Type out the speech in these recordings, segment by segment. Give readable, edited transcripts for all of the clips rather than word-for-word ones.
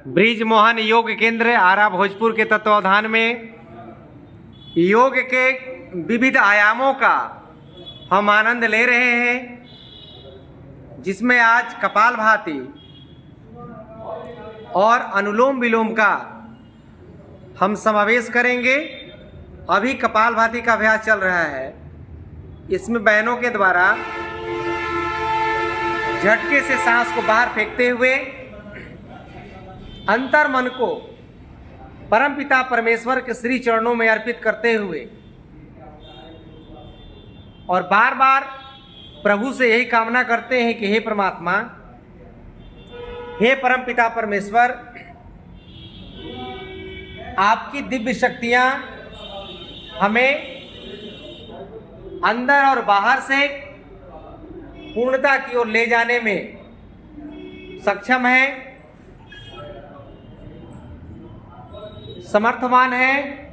Bridge Mohan योग केंद्र आरा भोजपुर के तत्वावधान में योग के विविध आयामों का हम आनंद ले रहे हैं, जिसमें आज कपालभाति और अनुलोम विलोम का हम समावेश करेंगे। अभी कपालभाति का अभ्यास चल रहा है। इसमें बहनों के द्वारा झटके से सांस को बाहर फेंकते हुए अंतर मन को परमपिता परमेश्वर के श्री चरणों में अर्पित करते हुए और बार बार प्रभु से यही कामना करते हैं कि हे परमात्मा, हे परमपिता परमेश्वर, आपकी दिव्य शक्तियां हमें अंदर और बाहर से पूर्णता की ओर ले जाने में सक्षम है, समर्थवान है।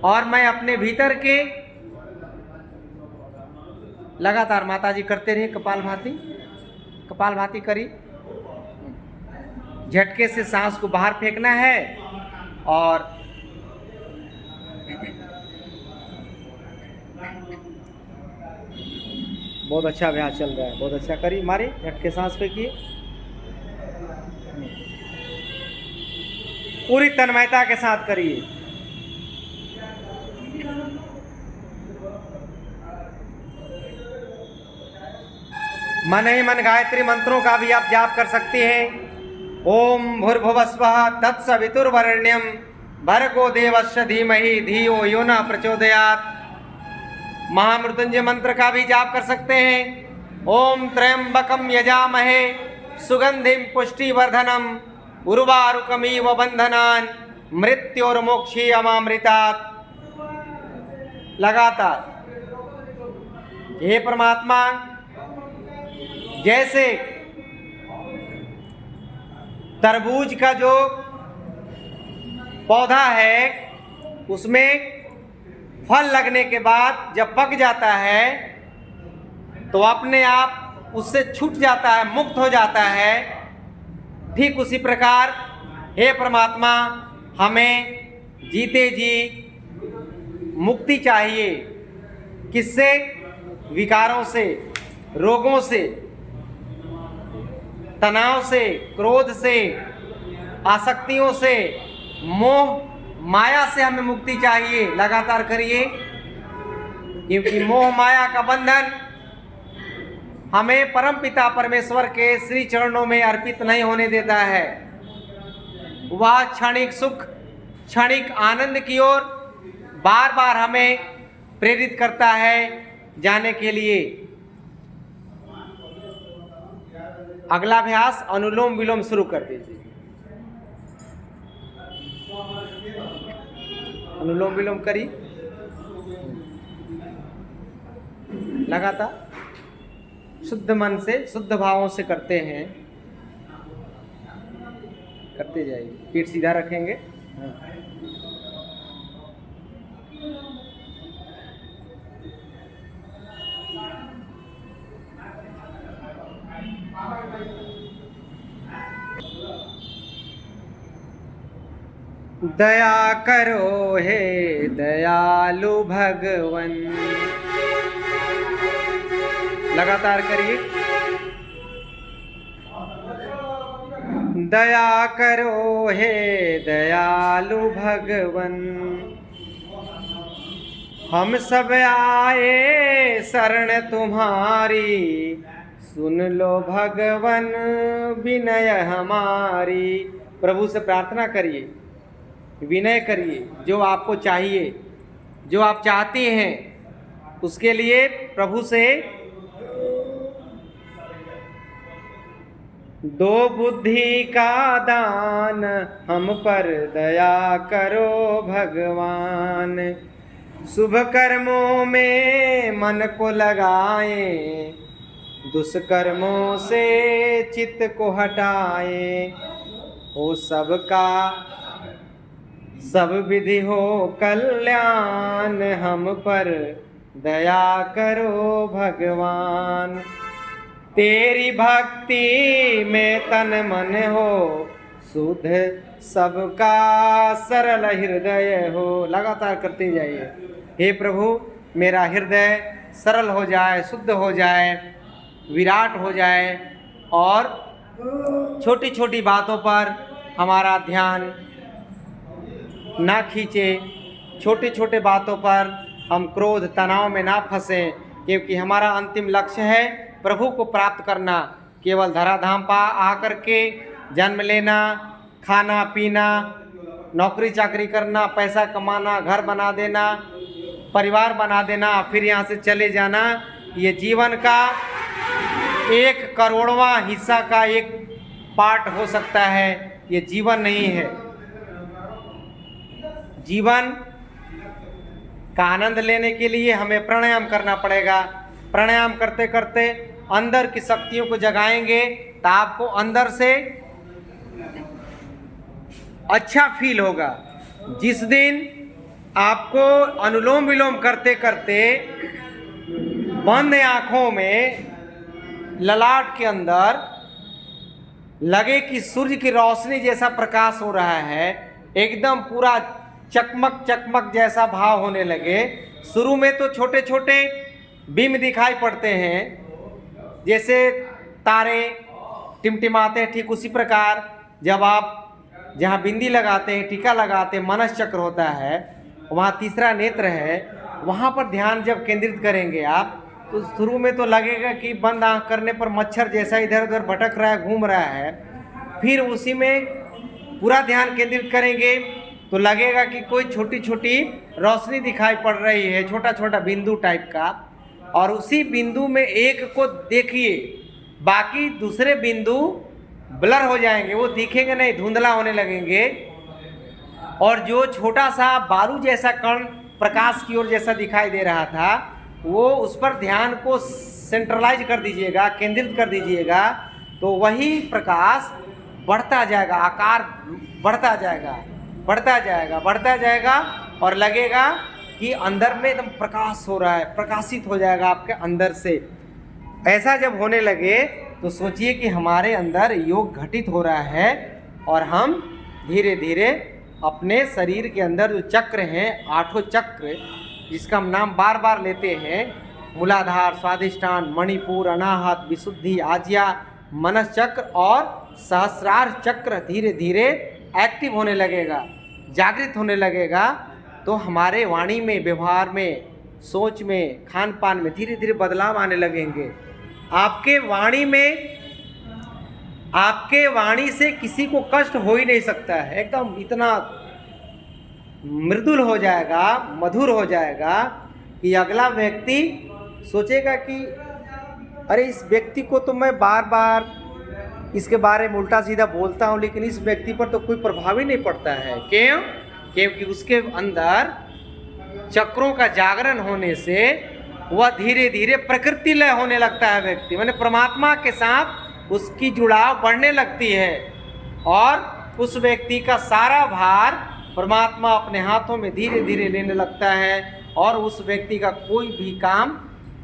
और मैं अपने भीतर के लगातार माता जी करते रहिए कपालभाति करी। झटके से सांस को बाहर फेंकना है और बहुत अच्छा अभ्यास चल रहा है। बहुत अच्छा करी, मारी झटके सांस फेंकिए पूरी तन्मयता के साथ करिए। मन ही मन गायत्री मंत्रों का भी आप जाप कर सकते हैं। ओम भूर्भुवस्वः तत्सवितुर्वरेण्यं भर्गो देवस्य धीमहि धियो यो न प्रचोदयात्। महामृत्युंजय मंत्र का भी जाप कर सकते हैं। ओम त्र्यंबकम यजामहे सुगंधिम पुष्टिवर्धनम उर्वारुकमिव बंधनान् मृत्योर्मोक्षीयमामृतात्। लगातार हे परमात्मा, जैसे तरबूज का जो पौधा है उसमें फल लगने के बाद जब पक जाता है तो अपने आप उससे छूट जाता है, मुक्त हो जाता है। ठीक उसी प्रकार हे परमात्मा, हमें जीते जी मुक्ति चाहिए। किससे? विकारों से, रोगों से, तनाव से, क्रोध से, आसक्तियों से, मोह माया से हमें मुक्ति चाहिए। लगातार करिए, क्योंकि मोह माया का बंधन हमें परमपिता परमेश्वर के श्री चरणों में अर्पित नहीं होने देता है। वह क्षणिक सुख, क्षणिक आनंद की ओर बार बार हमें प्रेरित करता है जाने के लिए। अगला अभ्यास अनुलोम विलोम शुरू कर दीजिए। अनुलोम विलोम करिए लगातार, शुद्ध मन से, शुद्ध भावों से करते हैं। करते जाइए। पीठ सीधा रखेंगे। दया करो हे दयालु भगवन। लगातार करिए। दया करो हे दयालु भगवन, हम सब आए शरण तुम्हारी, सुन लो भगवन विनय हमारी। प्रभु से प्रार्थना करिए, विनय करिए। जो आपको चाहिए, जो आप चाहते हैं, उसके लिए प्रभु से दो बुद्धि का दान हम पर दया करो भगवान। शुभ कर्मों में मन को लगाएं, दुष्कर्मों से चित्त को हटाएं। हो सबका सब विधि हो कल्याण, हम पर दया करो भगवान। तेरी भक्ति में तन मन हो, शुद्ध सबका सरल हृदय हो। लगातार करते जाइए। हे प्रभु, मेरा हृदय सरल हो जाए, शुद्ध हो जाए, विराट हो जाए और छोटी छोटी बातों पर हमारा ध्यान ना खींचे, छोटे छोटे बातों पर हम क्रोध तनाव में ना फंसें, क्योंकि हमारा अंतिम लक्ष्य है प्रभु को प्राप्त करना। केवल धराधाम पा आकर के जन्म लेना, खाना पीना, नौकरी चाकरी करना, पैसा कमाना, घर बना देना, परिवार बना देना, फिर यहाँ से चले जाना, ये जीवन का 1/करोड़वां हिस्सा का एक पार्ट हो सकता है। ये जीवन नहीं है। जीवन का आनंद लेने के लिए हमें प्राणायाम करना पड़ेगा। प्राणायाम करते करते अंदर की शक्तियों को जगाएंगे तो आपको अंदर से अच्छा फील होगा। जिस दिन आपको अनुलोम विलोम करते करते बंद आँखों में ललाट के अंदर लगे कि सूर्य की रोशनी जैसा प्रकाश हो रहा है, एकदम पूरा चकमक चकमक जैसा भाव होने लगे। शुरू में तो छोटे छोटे बीम दिखाई पड़ते हैं, जैसे तारे टिमटिमाते हैं, ठीक उसी प्रकार जब आप जहाँ बिंदी लगाते हैं, टीका लगाते हैं, मनस चक्र होता है, वहाँ तीसरा नेत्र है, वहाँ पर ध्यान जब केंद्रित करेंगे आप, तो शुरू में तो लगेगा कि बंद आँख करने पर मच्छर जैसा इधर उधर भटक रहा है, घूम रहा है। फिर उसी में पूरा ध्यान केंद्रित करेंगे तो लगेगा कि कोई छोटी छोटी रोशनी दिखाई पड़ रही है, छोटा छोटा बिंदु टाइप का, और उसी बिंदु में एक को देखिए, बाकी दूसरे बिंदु ब्लर हो जाएंगे, वो दिखेंगे नहीं, धुंधला होने लगेंगे। और जो छोटा सा बारू जैसा कण प्रकाश की ओर जैसा दिखाई दे रहा था, वो उस पर ध्यान को सेंट्रलाइज कर दीजिएगा, केंद्रित कर दीजिएगा, तो वही प्रकाश बढ़ता जाएगा, आकार बढ़ता जाएगा, बढ़ता जाएगा, बढ़ता जाएगा, और लगेगा कि अंदर में एकदम प्रकाश हो रहा है, प्रकाशित हो जाएगा आपके अंदर से। ऐसा जब होने लगे तो सोचिए कि हमारे अंदर योग घटित हो रहा है, और हम धीरे धीरे अपने शरीर के अंदर जो चक्र हैं, 8 चक्र, जिसका हम नाम बार बार लेते हैं, मूलाधार, स्वाधिष्ठान, मणिपुर, अनाहत, विशुद्धि, आज्या, मनस चक्र और सहस्रार चक्र धीरे धीरे एक्टिव होने लगेगा, जागृत होने लगेगा। तो हमारे वाणी में, व्यवहार में, सोच में, खान पान में धीरे धीरे बदलाव आने लगेंगे। आपके वाणी से किसी को कष्ट हो ही नहीं सकता है, एकदम इतना मृदुल हो जाएगा, मधुर हो जाएगा कि अगला व्यक्ति सोचेगा कि अरे इस व्यक्ति को तो मैं बार बार इसके बारे में उल्टा सीधा बोलता हूँ, लेकिन इस व्यक्ति पर तो कोई प्रभाव ही नहीं पड़ता है। क्यों? क्योंकि उसके अंदर चक्रों का जागरण होने से वह धीरे धीरे प्रकृति लय होने लगता है। व्यक्ति माने परमात्मा के साथ उसकी जुड़ाव बढ़ने लगती है, और उस व्यक्ति का सारा भार परमात्मा अपने हाथों में धीरे धीरे लेने लगता है, और उस व्यक्ति का कोई भी काम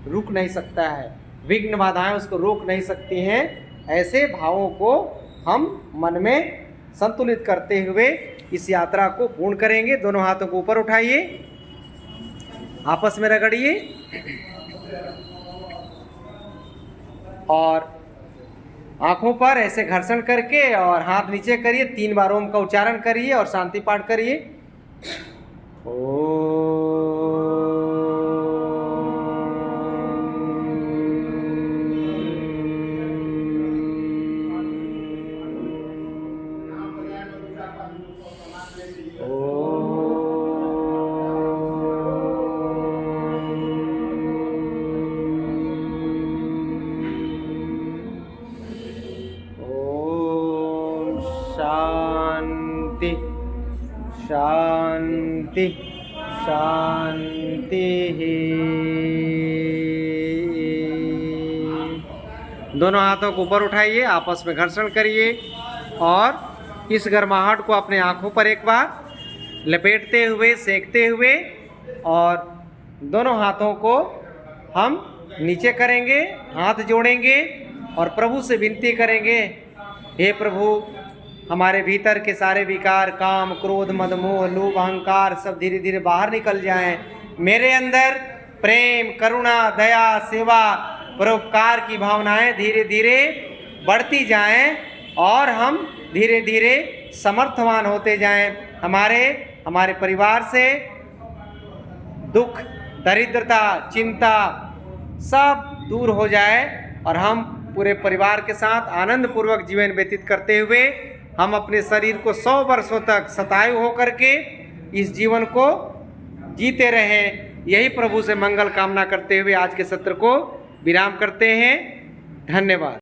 रुक नहीं सकता है, विघ्न बाधाएं उसको रोक नहीं सकती हैं। ऐसे भावों को हम मन में संतुलित करते हुए इस यात्रा को पूर्ण करेंगे। दोनों हाथों को ऊपर उठाइए, आपस में रगड़िए, और आंखों पर ऐसे घर्षण करके और हाथ नीचे करिए, 3 बार ओम का उच्चारण करिए और शांति पाठ करिए। शांति शांति शांति। दोनों हाथों को ऊपर उठाइए, आपस में घर्षण करिए, और इस गर्माहट को अपने आँखों पर एक बार लपेटते हुए, सेकते हुए, और दोनों हाथों को हम नीचे करेंगे, हाथ जोड़ेंगे, और प्रभु से विनती करेंगे, हे प्रभु हमारे भीतर के सारे विकार, काम, क्रोध, मद, मोह, लोभ, अहंकार सब धीरे धीरे बाहर निकल जाएं। मेरे अंदर प्रेम, करुणा, दया, सेवा, परोपकार की भावनाएं धीरे धीरे बढ़ती जाएं और हम धीरे धीरे समर्थवान होते जाएं। हमारे परिवार से दुख, दरिद्रता, चिंता सब दूर हो जाए और हम पूरे परिवार के साथ आनंद पूर्वक जीवन व्यतीत करते हुए हम अपने शरीर को 100 वर्षों तक शतायु होकर के इस जीवन को जीते रहें। यही प्रभु से मंगल कामना करते हुए आज के सत्र को विराम करते हैं। धन्यवाद।